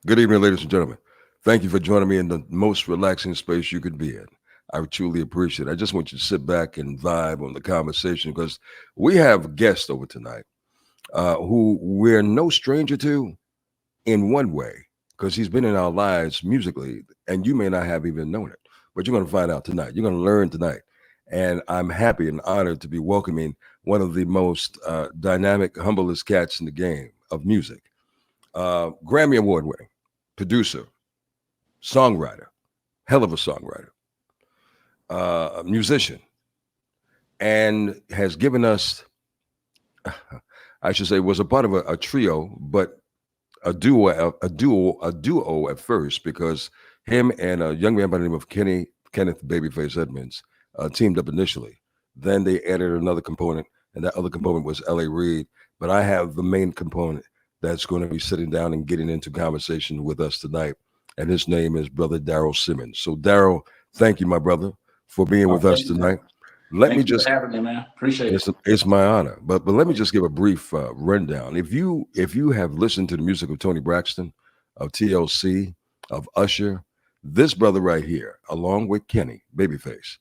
Good evening, ladies and gentlemen. Thank you for joining me in the most relaxing space you could be in. I truly appreciate it. I just want you to sit back and vibe on the conversation because we have guests over tonight who we're no stranger to in one way because he's been in our lives musically, and you may not have even known it, but you're going to find out tonight. You're going to learn tonight. And I'm happy and honored to be welcoming one of the most dynamic, humblest cats in the game of music. Grammy Award winning producer, songwriter, hell of a songwriter, a musician, and has given us, I should say, was a part of a trio, but a duo at first because him and a young man by the name of Kenneth Babyface Edmonds teamed up initially. Then they added another component, and that other component was L.A. Reid. But I have the main component that's going to be sitting down and getting into conversation with us tonight, and his name is Brother Daryl Simmons. So, Daryl, thank you, my brother, for being Oh, with us thank you, man. tonight. Let me Thank you for just having me, man. Appreciate it. it's my honor, but let me just give a brief rundown. If you have listened to the music of Tony Braxton, of TLC, of Usher, this brother right here, along with Kenny Babyface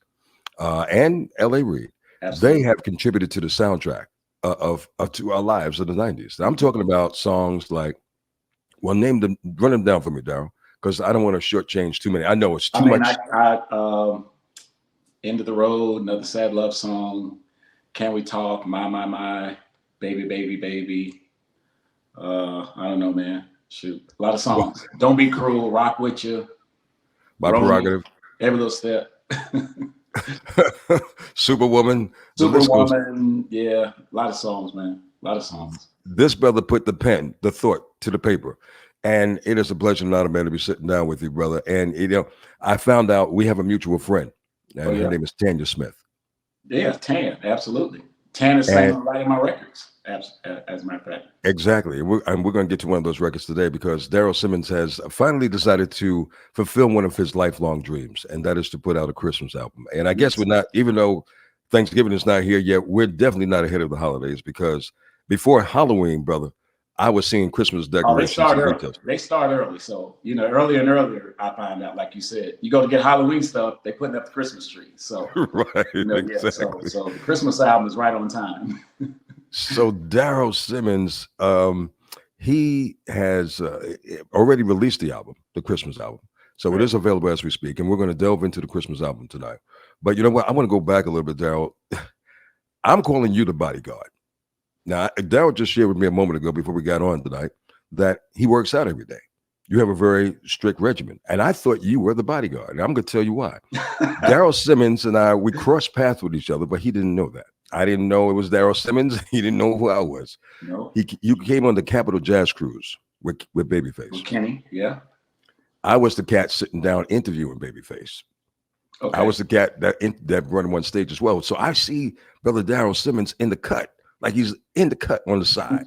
and L.A. Reid, they Absolutely. have contributed to the soundtrack of to our lives in the '90s. I'm Mhm. talking about songs like, well, name them, run them down for me, Daryl, because I don't want to shortchange too many. I know it's I too mean, much. End of the Road, another sad love song. Can We Talk? My, baby, baby, baby. I don't know, man. Shoot, a lot of Well, songs. Don't Be Cruel, Rock with You, my Rolling, prerogative. Every Little Step. Superwoman, the list goes. Superwoman, yeah, a lot of songs, man. A lot of songs. This brother put the pen, the thought to the paper. And it is a pleasure and honor, man, to be sitting down with you, brother. And, I found out we have a mutual friend, Oh and her yeah, name is Tanya Smith. yeah. Tan, absolutely. Tan is sang And on writing my records. As a matter of fact. exactly. And we're going to get to one of those records today because Daryl Simmons has finally decided to fulfill one of his lifelong dreams, and that is to put out a Christmas album. And I guess we're Yes. not, even though Thanksgiving is not here yet, we're definitely not ahead of the holidays because before Halloween, brother, I was seeing Christmas Oh, they decorations start in early. retail stores. They start early. So, earlier and earlier, I find out, like you said, you go to get Halloween stuff, they putting up the Christmas tree. So, Right, yeah. So, exactly. so the Christmas album is right on time. So Daryl Simmons, he has already released the album, the Christmas album. So it Right. is available as we speak, and we're going to delve into the Christmas album tonight. But you know what? I want to go back a little bit, Daryl. I'm calling you the bodyguard. Now, Daryl just shared with me a moment ago before we got on tonight that he works out every day. You have a very strict regimen, and I thought you were the bodyguard. And I'm going to tell you why. Daryl Simmons and I, we crossed paths with each other, but he didn't know that. I didn't know it was Daryl Simmons. He didn't know who I was. No, You came on the Capitol Jazz Cruise with Babyface. with Kenny. Yeah. I was the cat sitting down interviewing Babyface. I Okay. was the cat that run one stage as well. So I see Brother Daryl Simmons in the cut, like he's in the cut on the side.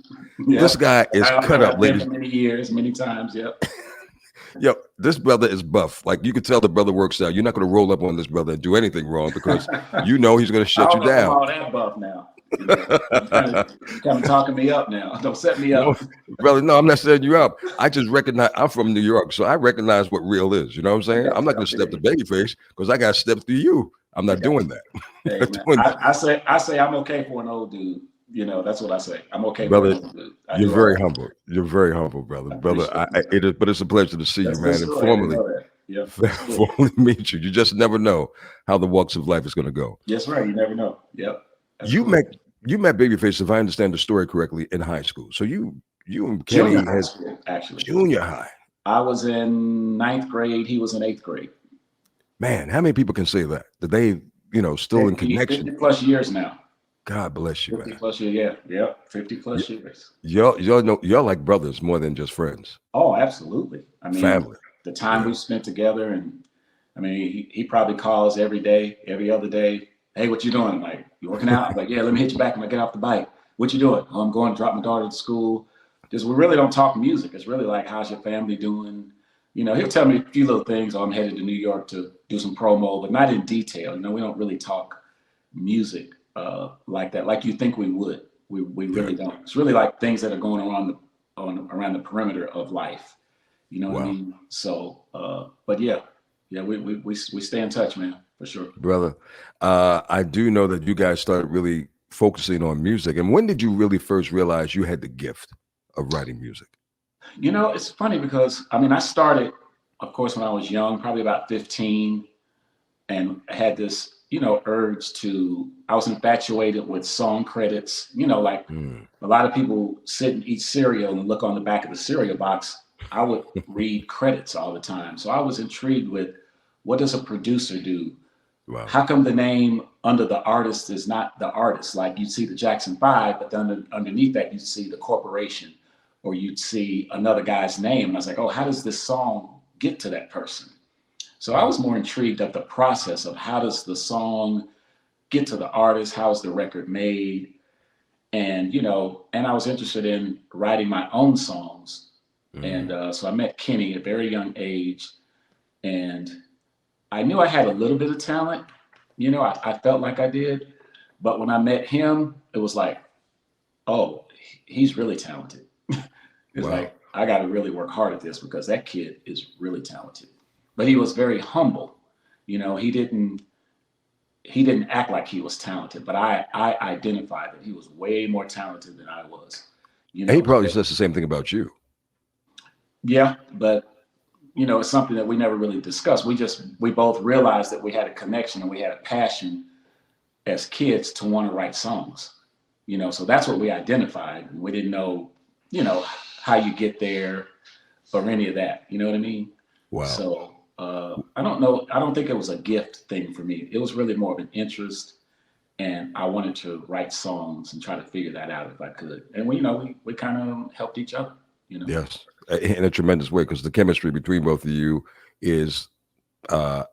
This Yeah. guy is cut up, I've been ladies. for many years, many times. Yep. Yo, this brother is buff. Like you can tell the brother works out. You're not going to roll up on this brother and do anything wrong because I you know he's going to shut you don't know if I'm down. all that buff now. You kind of talking me up now. Don't set me No, up. brother, no, I'm not setting you up. I just recognize I'm from New York, so I recognize what real is. You know what I'm I saying? I'm got not you. I going to feel step to you. Babyface because I got to step through you. I'm I not got doing you. that. I'm Hey not man, doing that, I say I'm okay for an old dude. That's what I say. I'm okay for an brother. old dude. I You're do all very right. humble. You're very humble, brother. I Brother, appreciate it, man. it is, but it's a pleasure to see you, That's a good man. And story. I didn't formally, know that. Yep, that's good. formally meet you. You just never know how the walks of life is going to go. Yes, right. You never know. Yep, You met absolutely. you met Babyface, if I understand the story correctly, in high school. So you and Junior Kenny high had school, actually. junior high. I was in ninth grade. He was in eighth grade. Man, how many people can say that? That they, still in 50, connection? 50 plus years now. God bless you, 50 man. plus years. Yeah, yep. 50 Y- plus years. Y'all know y'all like brothers more than just friends. Oh, absolutely. I mean, Family. the time Yeah. we spent together, and I mean, he probably calls every day, every other day. Hey, what you doing? Like, you working out? I'm like, yeah, let me hit you back when I get off the bike. What you doing? Oh, I'm going to drop my daughter to school. Just we really don't talk music. It's really like, how's your family doing? He'll tell me a few little things. Oh, I'm headed to New York to do some promo, but not in detail. We don't really talk music like that, like you think we would. We Yeah. really don't. It's really like things that are going around the perimeter of life. You know what I Wow. mean? So, but yeah, we stay in touch, man, for sure. Brother, I do know that you guys started really focusing on music. And when did you really first realize you had the gift of writing music? You know, it's funny because I mean, I started, of course, when I was young, probably about 15, and I had this, urge to. I was infatuated with song credits. Like Mm, a lot of people sit and eat cereal and look on the back of the cereal box. I would read credits all the time, so I was intrigued with what does a producer do? wow. How come the name under the artist is not the artist? Like you'd see the Jackson Five, but then underneath that you'd see the corporation, or you'd see another guy's name. And I was like, oh, how does this song get to that person? So I was more intrigued of the process of how does the song get to the artist? How is the record made? And and I was interested in writing my own songs. And Mm, so I met Kenny at a very young age, and I knew I had a little bit of talent. I felt like I did. But when I met him, it was like, oh, he's really talented. It's wow. like, I got to really work hard at this because that kid is really talented. But he was very humble. You know, he didn't act like he was talented, but I identified that he was way more talented than I was. You And he know, probably says the same thing about you. yeah, but it's something that we never really discussed. We both realized that we had a connection and we had a passion as kids to want to write songs. So that's what we identified. We didn't know, how you get there or any of that. You know what I mean? Wow. So I don't know. I don't think it was a gift thing for me. It was really more of an interest, and I wanted to write songs and try to figure that out if I could. And we kind of helped each other. You know, Yes. In a tremendous way, because the chemistry between both of you is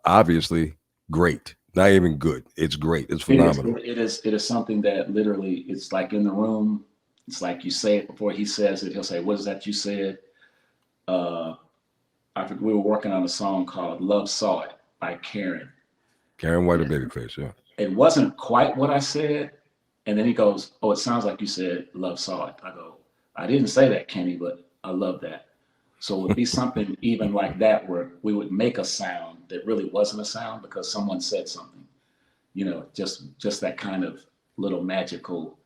obviously great. Not even good. It's great. It's it is. phenomenal. It is something that literally it's like in the room. It's like you say it before he says it. He'll say, "What is that you said?" Uh, we were working on a song called "Love Saw It" by Karen. Karen White or Babyface, yeah. It wasn't quite what I said. And then he goes, oh, it sounds like you said love saw it. I go, I didn't say that, Kenny, but I love that. So it would be something even like that where we would make a sound that really wasn't a sound because someone said something, just that kind of little magical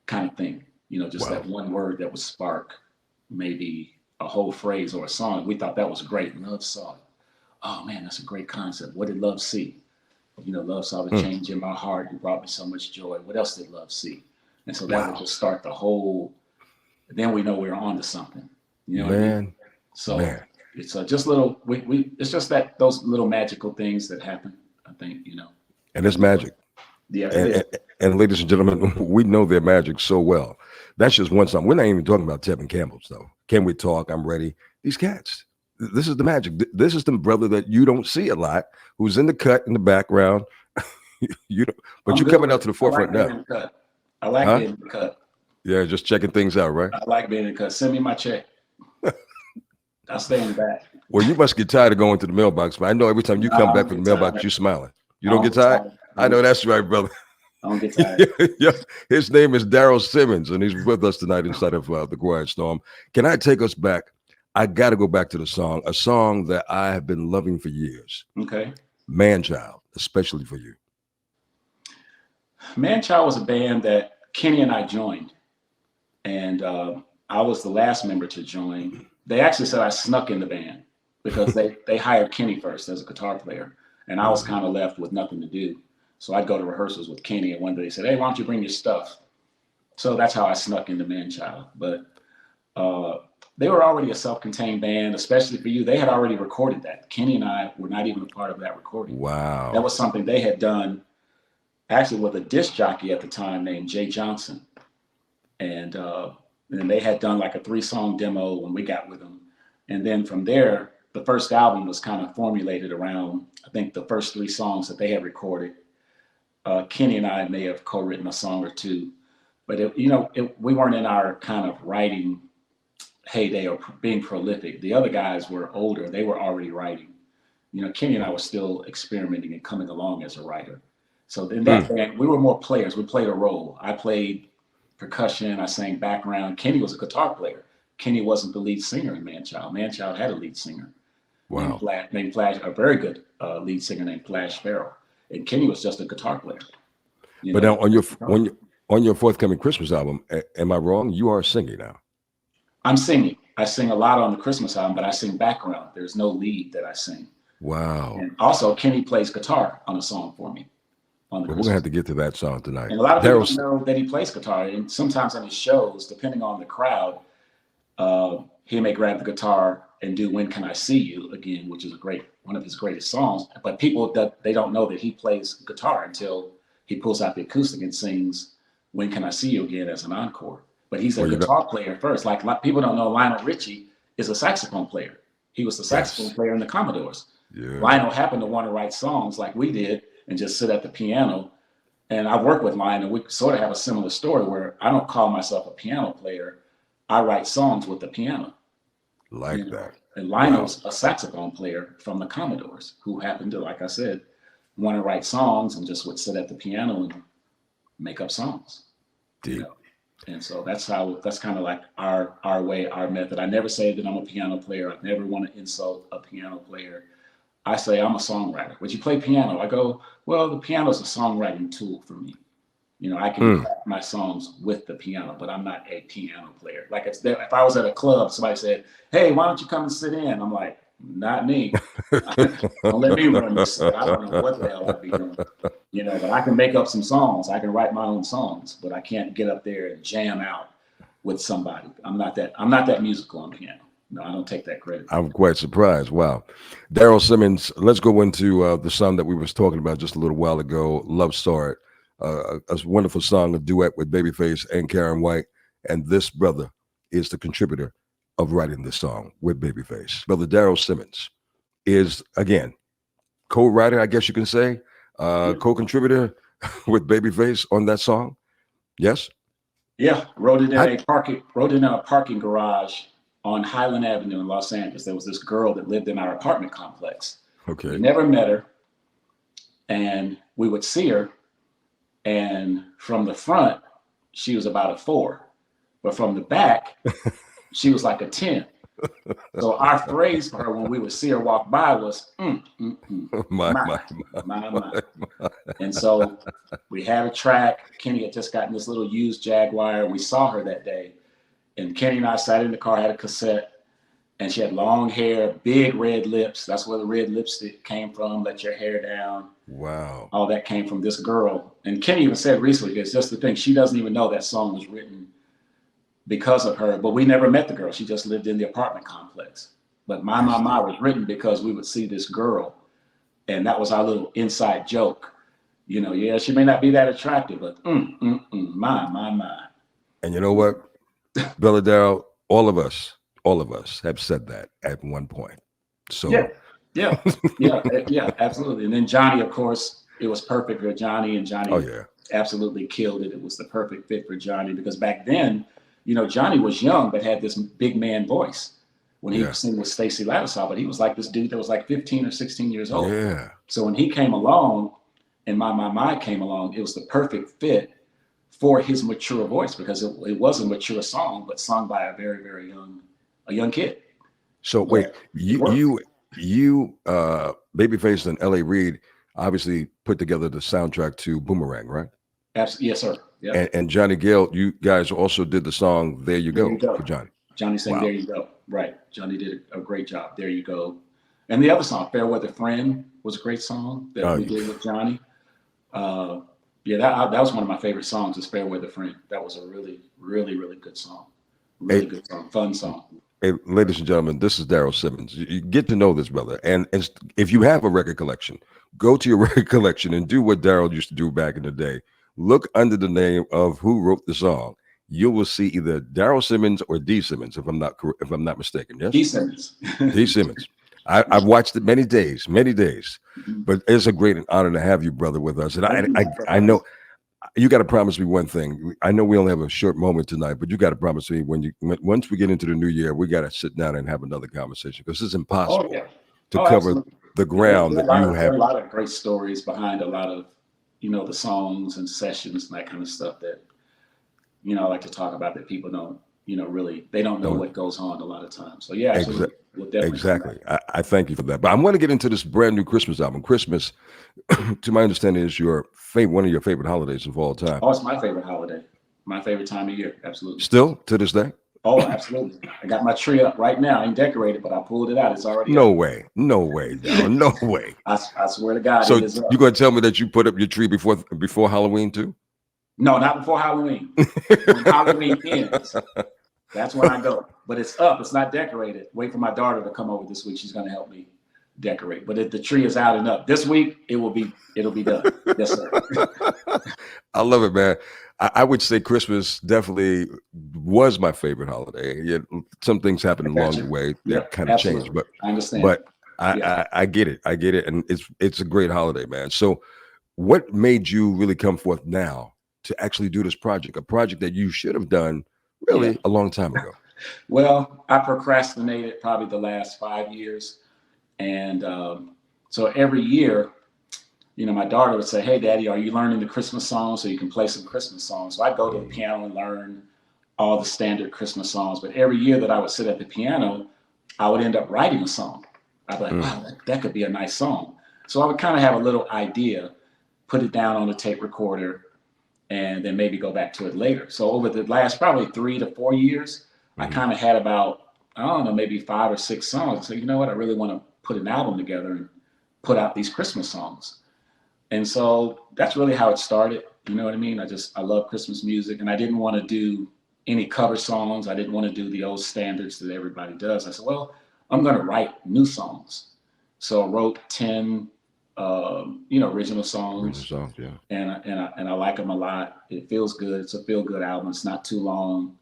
kind of thing, just Wow. that one word that would spark maybe a whole phrase or a song. We thought that was great. Love saw it. Oh man, that's a great concept. What did love see? Love saw the Mm, change in my heart. You brought me so much joy. What else did love see? And so that would wow. just start the whole. Then we know we're on to something. You know what I mean? Man, So man. it's just little. It's just that those little magical things that happen. I think And it's when you. magic. Yeah, it And, is. and, and ladies and gentlemen, we know their magic so well. That's just one song. We're not even talking about Tevin Campbell's though. Can we talk? I'm ready. These cats. This is the magic. This is the brother that you don't see a lot, who's in the cut in the background. you don't, but I'm you're good coming with out it. to the I forefront like being now. in the cut. I like Huh? being in the cut. Yeah, just checking things out, right? I like being in the cut. Send me my check. I'll stay in the back. Well, you must get tired of going to the mailbox, but I know every time you No, come I back don't from the get mailbox, tired. you're smiling. You I don't don't get get tired? tired. I I don't know get that's tired. right, brother. I don't get tired. Yeah, his name is Daryl Simmons, and he's with us tonight inside of the Quiet Storm. Can I take us back? I got to go back to the song, a song that I have been loving for years. Okay. Man Child, especially for you. Manchild was a band that Kenny and I joined, and I was the last member to join. They actually said I snuck in the band because they hired Kenny first as a guitar player, and I was Mhm. kind of left with nothing to do. So I'd go to rehearsals with Kenny, and one day they said, "Hey, why don't you bring your stuff?" So that's how I snuck into Manchild. But uh, they were already a self-contained band, especially for you. They had already recorded that. Kenny and I were not even a part of that recording. That Wow. was something they had done actually with a disc jockey at the time named Jay Johnson, and and they had done like a 3-song demo when we got with them, and then from there, the first album was kind of formulated around I think the first 3 songs that they had recorded. Kenny and I may have co-written a song or two, but we weren't in our kind of writing heyday or being prolific. The other guys were older; they were already writing. Kenny and I were still experimenting and coming along as a writer. So in that Mm. band, we were more players. We played a role. I played percussion. I sang background. Kenny was a guitar player. Kenny wasn't the lead singer in Manchild. Manchild had a lead singer named Wow. Flash, a very good lead singer named Flash Farrell, and Kenny was just a guitar player. You But know, now on your forthcoming Christmas album, am I wrong? You are singing now. I'm singing. I sing a lot on the Christmas album, but I sing background. There's no lead that I sing. Wow. And also, Kenny plays guitar on a song for me on the Well, we're gonna have Christmas. to get to that song tonight. And a lot of people don't Daryl, know that he plays guitar. And sometimes on his shows, depending on the crowd, he may grab the guitar and do "When Can I See You" again, which is one of his greatest songs. But people that they don't know that he plays guitar until he pulls out the acoustic and sings "When Can I See You" again as an encore. But he's a well, you got guitar player first. Like people don't know Lionel Richie is a saxophone player. He was the saxophone yes, player in the Commodores. yeah. Lionel happened to want to write songs like we did and just sit at the piano. And I work with Lionel. We sort of have a similar story where I don't call myself a piano player. I write songs with the piano, Like you know. that. And Wow. Lionel's a saxophone player from the Commodores who happened to, like I said, want to write songs and just would sit at the piano and make up songs, you Deep. know. And so that's kind of like our way, our method. I never say that I'm a piano player. I never want to insult a piano player. I say I'm a songwriter. Would you play piano? I go, well, the piano is a songwriting tool for me. You know, I can Mm. craft my songs with the piano, but I'm not a piano player. Like if I was at a club, somebody said, "Hey, why don't you come and sit in?" I'm like, "Not me. Don't let me run this set. I don't know what the hell I'd be doing." You know, but I can make up some songs. I can write my own songs, but I can't get up there and jam out with somebody. I'm not that. I'm not that musical on piano. No, I don't take that credit. I'm quite surprised. Wow. Daryl Simmons, let's go into the song that we was talking about just a little while ago, Love Story. A wonderful song, a duet with Babyface and Karen White. And this brother is the contributor of writing this song with Babyface. Brother Daryl Simmons is, again, co-writer, I guess you can say, Yeah, co-contributor with Babyface on that song. Yes? yeah. Wrote it in I, a parking garage on Highland Avenue in Los Angeles. There was this girl that lived in our apartment complex. We okay. never met her, and we would see her. And from the front, she was about a 4, but from the back, she was like a 10. So our phrase for her when we would see her walk by was my, my, my, my. my. And so we had a track. Kenny had just gotten this little used Jaguar. We saw her that day. And Kenny and I sat in the car, had a cassette, and she had long hair, big red lips. That's where the red lipstick came from. Let your hair down. Wow. All that came from this girl. And Kenny even said recently, it's just the thing. She doesn't even know that song was written because of her, but we never met the girl. She just lived in the apartment complex. But That's My deep. was written because we would see this girl, and that was our little inside joke. You know, yeah, she may not be that attractive, but my. And you know what? Brother Darrell, all of us have said that at one point. Yeah, So, yeah, yeah, absolutely. And then Johnny, of course, it was perfect for Johnny, and oh Johnny yeah, absolutely killed it. It was the perfect fit for Johnny because back then, you know, Johnny was young but had this big man voice when he yeah, was singing with Stacey Lattisaw, but he was like this dude that was like 15 or 16 years old. yeah. So when he came along and My came along, it was the perfect fit for his mature voice because it was a mature song, but sung by a very, very young kid. So wait, But it worked. Babyface and L.A. Reid obviously put together the soundtrack to Boomerang, right? Absolutely. Yes, sir. Yep. And Johnny Gale, you guys also did the song "There You There you Go" for go. Johnny. Johnny sang Wow. There You Go. Right. Johnny did a great job. There You Go. And the other song, Fair Weather Friend, was a great song that Uh, we did with Johnny. Uh, yeah, that was one of my favorite songs is Fair Weather Friend. That was a really, really, really good song. Really hey, good song. Fun song. hey, ladies and gentlemen, this is Daryl Simmons. You get to know this brother, and if you have a record collection, go to your record collection and do what Daryl used to do back in the day. Look under the name of who wrote the song. You will see either Daryl Simmons or D Simmons, if I'm not mistaken. Yes, D Simmons. D Simmons. I've watched it many days, but it's a great honor to have you, brother, with us. And Thank you, I know likewise. you got to promise me one thing. I know we only have a short moment tonight, but you got to promise me once we get into the new year, we got to sit down and have another conversation because it's Oh, impossible yeah. to Oh, cover absolutely. the Yeah, ground that you there are have. a lot of great stories behind a lot of, you know, the songs and sessions and that kind of stuff that, you know, I like to talk about that people don't really, they don't know Don't what goes on a lot of times. So yeah, exa- absolutely. We'll definitely come back. exactly. I thank you for that. But I'm going to get into this brand new Christmas album. Christmas, to my understanding, is one of your favorite holidays of all time. Oh, it's my favorite holiday. My favorite time of year. Absolutely. Still to this day? Oh, absolutely. I got my tree up right now. I ain't decorated, but I pulled it out. It's already No up. way. No way, Daryl. No way. I swear to God, So it is you up. going to tell me that you put up your tree before Halloween too? No, not before Halloween. When Halloween ends, that's when I go. But it's up. It's not decorated. Wait for my daughter to come over this week. She's going to help me decorate. But if the tree is out and up this week, it'll be done. Yes, sir. I love it, man. I would say Christmas definitely was my favorite holiday. Yeah, some things happened I along got the you. way that Yep, kind of changed, absolutely. but I understand. but Yeah. I get it. I get it, and it's a great holiday, man. So, what made you really come forth now to actually do this project? A project that you should have done Yeah. really a long time ago. Well, I procrastinated probably the last 5 years. And so every year, my daughter would say, "Hey, Daddy, are you learning the Christmas songs so you can play some Christmas songs?" So I'd go to the piano and learn all the standard Christmas songs. But every year that I would sit at the piano, I would end up writing a song. I'd be like, Mm, wow, that could be a nice song. So I would kind of have a little idea, put it down on a tape recorder, and then maybe go back to it later. So over the last probably 3 to 4 years, I mhm. kind of had about, I don't know, maybe 5 or 6 songs. So you know what? I really want to put an album together and put out these Christmas songs. And so that's really how it started. You know what I mean? I love Christmas music, and I didn't want to do any cover songs. I didn't want to do the old standards that everybody does. I said, well, I'm going to write new songs. So I wrote 10, original Original songs, songs, yeah. and I like them a lot. It feels good. It's a feel good album. It's not too long.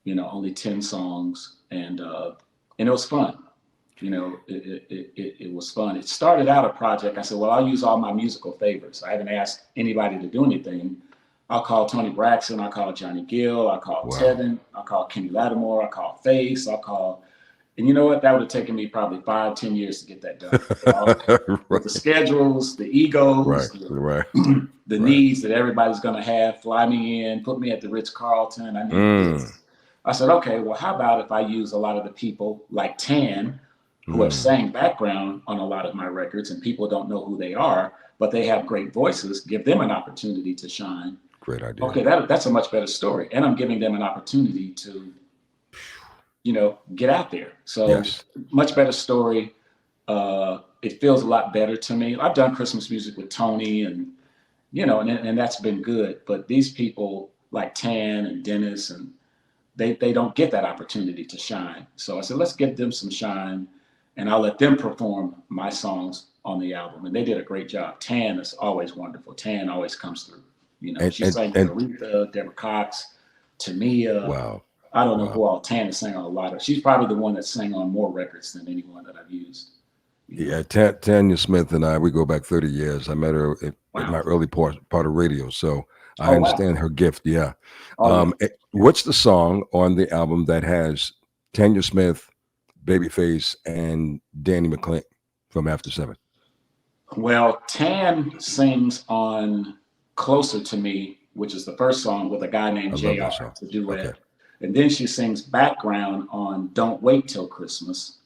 Only 10 songs, and it was fun. It was fun. It started out a project. I said, well, I'll use all my musical favorites. I haven't asked anybody to do anything. I'll call Tony Braxton. I'll call Johnny Gill. I'll call Wow. Tevin. I'll call Kenny Lattimore. I'll call Face. And you know what? That would have taken me probably 5, 10 years to get that done. With the Right, schedules, the right, egos, right, the right. needs that everybody's going to have, fly me in, put me at the Ritz Carlton. I need Mm, this. I said, okay, well, how about if I use a lot of the people like Tan, who have mm. sang background on a lot of my records, and people don't know who they are, but they have great voices, give them an opportunity to shine. Great idea. Okay, that's a much better story. And I'm giving them an opportunity to, get out there. So Yes. much better story. It feels a lot better to me. I've done Christmas music with Tony and that's been good. But these people like Tan and Dennis, and they don't get that opportunity to shine. So I said, let's give them some shine, and I'll let them perform my songs on the album. And they did a great job. Tan is always wonderful. Tan always comes through. And She and sang with and Aretha, Deborah Cox, Tamia. wow. I don't know Wow. who all Tan has sang on a lot of. She's probably the one that sang on more records than anyone that I've used. You know. Yeah, Tanya Smith and I, we go back 30 years. I met her in my Wow. early part of radio, so I Oh wow. understand her gift. Yeah. Oh yeah. What's the song on the album that has Tanya Smith, Babyface, and Danny McClain from After Seven? Well, Tan sings on "Closer to Me," which is the first song with a guy named I love that Jr. song. It's a Okay, duet, and then she sings background on "Don't Wait Till Christmas,"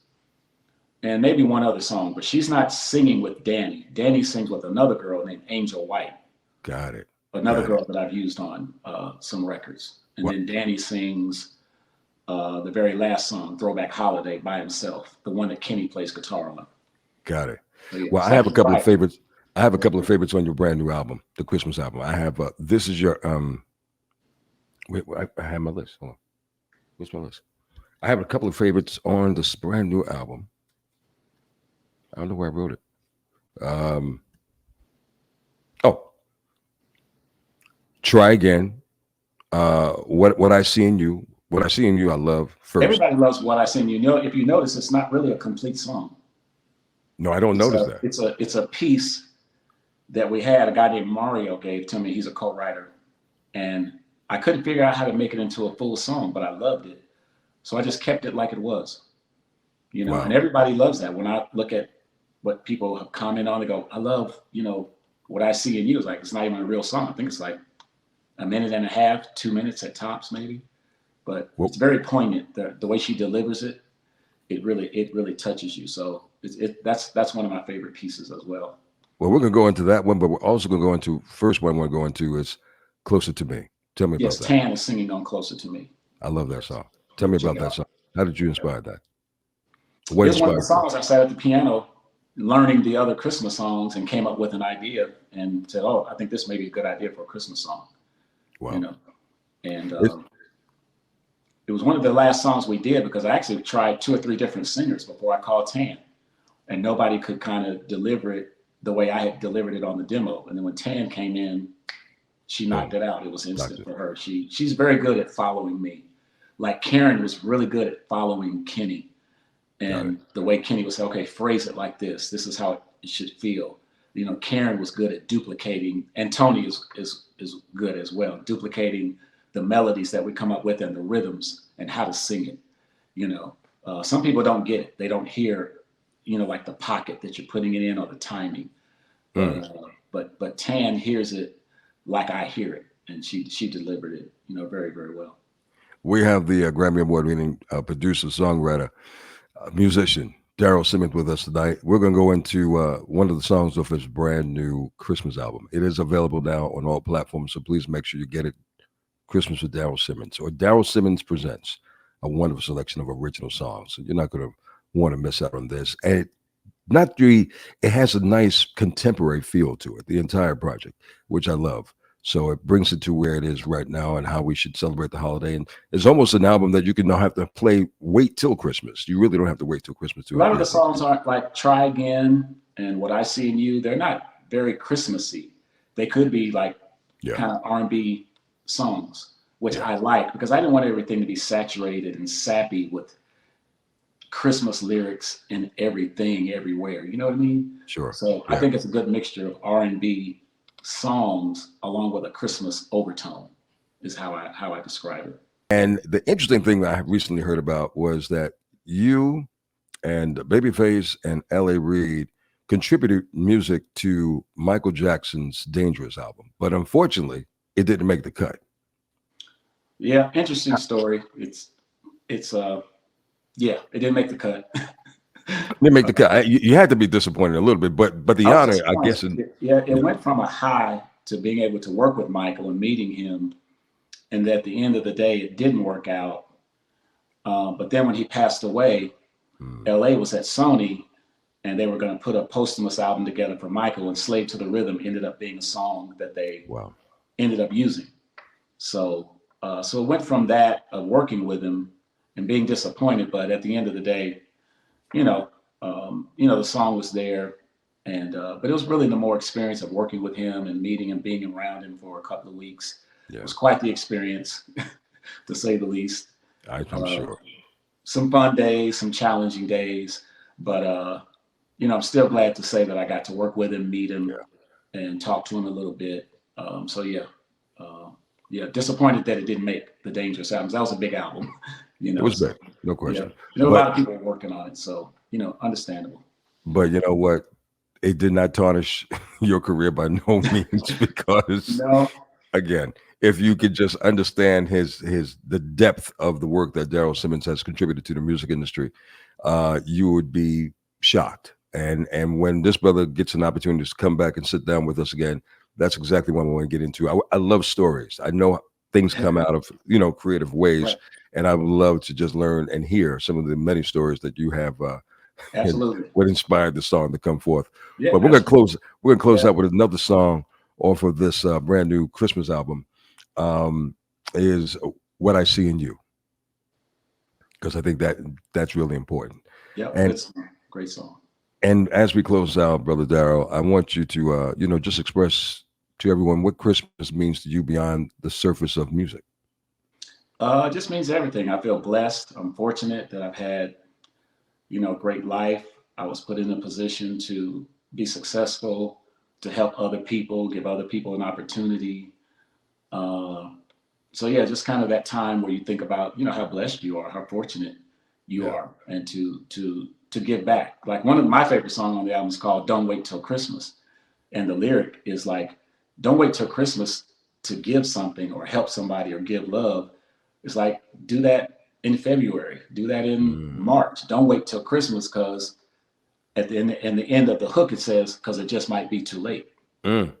and maybe one other song, but she's not singing with Danny. Danny sings with another girl named Angel White, got it, another got it. girl that I've used on some records. And What? then Danny sings the very last song, Throwback Holiday, by himself, the one that Kenny plays guitar on. Got it. So yeah, Well, I so have a he's couple of right. favorites. I have a couple of favorites on your brand new album, the Christmas album. I have this is your wait, I have my list. Hold on. Where's my list? I have a couple of favorites on this brand new album. I don't know where I wrote it. Oh, Try Again. What I see in you, what I see in you, I love first. Everybody loves What I Sing. If you notice, it's not really a complete song. No, I don't It's notice a that. it's a it's a piece that we had. A guy named Mario gave to me. He's a co-writer, and I couldn't figure out how to make it into a full song, but I loved it, so I just kept it like it was. And Wow. everybody loves that. When I look at what people have commented on, they go, "I love what I see in you." It's like it's not even a real song. I think it's like a minute and a half, 2 minutes at tops, maybe. but Well, it's very poignant. The way she delivers it, it really touches you. So that's one of my favorite pieces as well. well, we're gonna go into that one, but we're also gonna go into first one we're going to is "Closer to Me." Tell me about Yes, that. Tan is singing on "Closer to Me." I love that song. Tell me Check about it that out. song. How did you inspire that? What It's one of the inspired you? songs I sat at the piano learning the other Christmas songs and came up with an idea and said, "Oh, I think this may be a good idea for a Christmas song." You Wow. know, and It's, it was one of the last songs we did because I actually tried two or three different singers before I called Tan, and nobody could kind of deliver it the way I had delivered it on the demo. And then when Tan came in, she knocked boom, it out. It was instant doctor. for her. She's very good at following me. Like Karen was really good at following Kenny, Got it. and the way Kenny would say, "Okay, phrase it like this. This is how it should feel." Karen was good at duplicating, and Tony is good as well, duplicating the melodies that we come up with and the rhythms and how to sing it. Some people don't get it. They don't hear, like the pocket that you're putting it in or the timing. But Mm. but Tan hears it like I hear it, and she delivered it, very very well. We have the Grammy Award-winning producer, songwriter, musician Daryl Simmons with us tonight. We're going to go into one of the songs off his brand new Christmas album. It is available now on all platforms, so please make sure you get it. Christmas with Daryl Simmons, or Daryl Simmons Presents, a wonderful selection of original songs. So you're not going to want to miss out on this. And not the, it has a nice contemporary feel to it, the entire project, which I love. So it brings it to where it is right now and how we should celebrate the holiday. And it's almost an album that you can not have to play, wait till Christmas. You really don't have to wait till Christmas A to lot of the enjoy it. songs aren't like "Try Again" and "What I See in You." They're not very Christmassy. They could be like Yeah, kind of R&B songs, which yeah, I like because I didn't want everything to be saturated and sappy with Christmas lyrics and everything everywhere. You know what I mean? sure. So I Yeah. think it's a good mixture of R&B songs along with a Christmas overtone is how I describe it. And the interesting thing that I recently heard about was that you and Babyface and L.A. Reid contributed music to Michael Jackson's Dangerous album, but unfortunately, it didn't make the cut. Yeah, interesting story. It's yeah, it didn't make the cut. It didn't make the cut. You had to be disappointed a little bit, but I the was honor, I disappointed. guess, Yeah, it yeah, went from a high to being able to work with Michael and meeting him, and at the end of the day, it didn't work out. But then when he passed away, mm, LA was at Sony, and they were going to put a posthumous album together for Michael, and "Slave to the Rhythm" ended up being a song that they wow, ended up using. So it went from that of working with him and being disappointed, but at the end of the day, you know, the song was there, and but it was really the more experience of working with him and meeting him, being around him for a couple of weeks. It yeah, was quite the experience, to say the least. I'm Uh, sure. some fun days, some challenging days, but I'm still glad to say that I got to work with him, meet him, Yeah, and talk to him a little bit. So yeah, uh, yeah, disappointed that it didn't make the Dangerous albums. That was a big album, it was So big, no yeah, question. a lot But of people were working on it, so understandable. you know what? It did not tarnish your career by no means because No, again, if you could just understand his the depth of the work that Daryl Simmons has contributed to the music industry, you would be shocked. And when this brother gets an opportunity to come back and sit down with us again, that's exactly what I want to get into. I love stories. I know things come out of creative ways, right, and I would love to just learn and hear some of the many stories that you have and absolutely, what inspired the song to come forth. yeah, But we're gonna absolutely, close. We're gonna close yeah. out with another song off of this brand new Christmas album. Um, is "What I See in You" because I think that's really important. Yep, And good song, great song. as we close out, brother Daryl, I want you to just express to everyone what Christmas means to you beyond the surface of music. It just means everything. I feel blessed. I'm fortunate that I've had, great life. I was put in a position to be successful, to help other people, give other people an opportunity. Uh, so yeah, just kind of that time where you think about, how blessed you are, how fortunate you Yeah, are, and to give back. Like one of my favorite songs on the album is called "Don't Wait Till Christmas," and the lyric is like, "Don't wait till Christmas to give something or help somebody or give love. It's like, do that in February, do that in Mm, March. Don't wait till Christmas, because at the end of the hook it says, because it just might be too late. mm.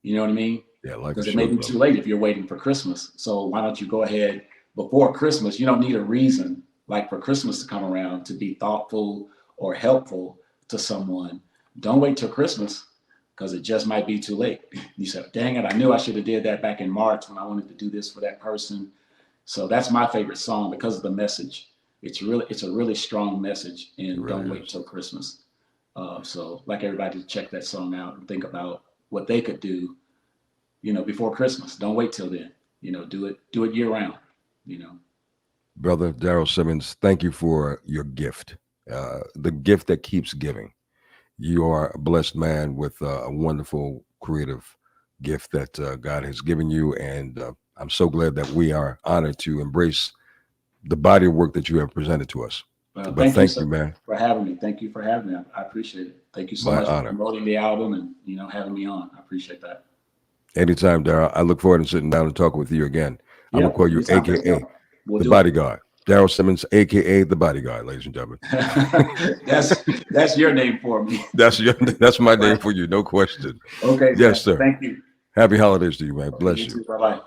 You know what I mean? Yeah, like a Because it may show, be brother. too late if you're waiting for Christmas. So why don't you go ahead before Christmas? You don't need a reason like for Christmas to come around to be thoughtful or helpful to someone. Don't wait till Christmas, because it just might be too late. You said, dang it, I knew I should have did that back in March when I wanted to do this for that person. So that's my favorite song because of the message. It's a really strong message, It and don't really wait is. till Christmas. So like everybody to check that song out and think about what they could do, before Christmas. Don't wait till then. Do it year round. You know. Brother Daryl Simmons, thank you for your gift, the gift that keeps giving. You are a blessed man with a wonderful creative gift that God has given you. And I'm so glad that we are honored to embrace the body of work that you have presented to us. Well, But thank you thank so you, man. for having me. Thank you for having me. I appreciate it. Thank you so My much for honor. promoting the album and having me on. I appreciate that. Anytime, Daryl. I look forward to sitting down and talking with you again. I'm going Yeah, to call you anytime. Let's AKA go. We'll the do it. bodyguard. Daryl Simmons, AKA the bodyguard, ladies and gentlemen. that's your name for me. That's my name Right. for you, no question. Okay, Yes, man. sir. Thank you. Happy holidays to you, man. Okay, Bless you you. too. Bye bye.